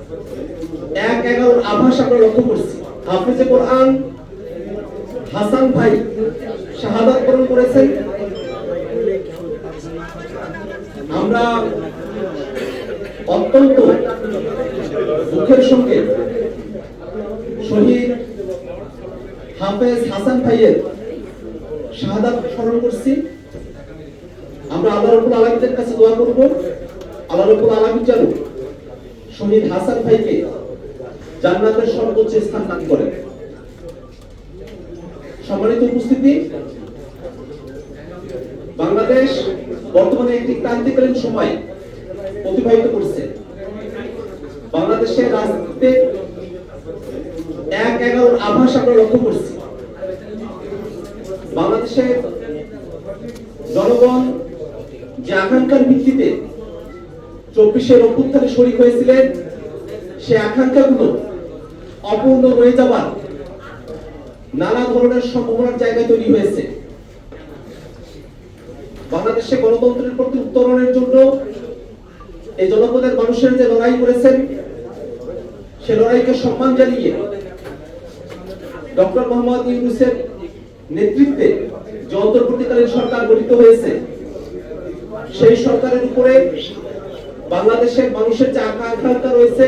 1-11 আভাস আমরা লক্ষ্য করছি। হাফেজে কোরআন হাসান ভাই শাহাদাত বরণ করেছেন। আমরা অত্যন্ত দুঃখের সঙ্গে শহীদ হাফেজ হাসান ভাইয়ের শাহাদাত স্মরণ করছি। আমরা আল্লাহ রাব্বুল আলামিনের কাছে দোয়া করব, আল্লাহ রাব্বুল আলামিন যেন শহীদ হাসান ভাইকে জান্নাতের সর্বোচ্চ স্থান দান করেন। সম্মানিত উপস্থিতি, বাংলাদেশ বর্তমানে একটি ক্রান্তিকালীন সময় অতিবাহিত করছে। বাংলাদেশের রাজনীতিতে 1-11 আভাস আমরা লক্ষ্য করছি। বাংলাদেশের জনগণ যে আকাঙ্ক্ষার ভিত্তিতে 24-এর অভ্যুত্থানে শরীক হয়েছিলেন, সে আকাঙ্ক্ষাগুলো অপূর্ণ রয়ে যাবার নানা ধরনের সম্ভাবনার জায়গা তৈরি হয়েছে। বাংলাদেশে গণতন্ত্রের প্রতি উত্তরণের জন্য এই জনপদের মানুষের যে লড়াই করেছেন, সে লড়াইকে সম্মান জানিয়ে ডক্টর মোহাম্মদ ইউনূসের নেতৃত্বে যে অন্তর্বর্তীকালীন সরকার গঠিত হয়েছে, সেই সরকারের উপরে বাংলাদেশের মানুষের যে আকাঙ্ক্ষা রয়েছে,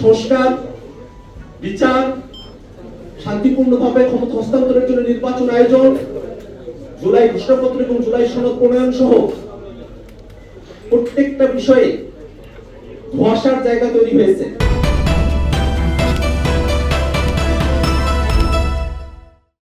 সংস্কার, বিচার, শান্তিপূর্ণভাবে ক্ষমতা হস্তান্তরের জন্য নির্বাচন আয়োজন, জুলাই ঘোষণাপত্র এবং জুলাই সনদ প্রণয়ন সহ প্রত্যেকটা বিষয়ে ধোঁয়াশার জায়গা তৈরি হয়েছে।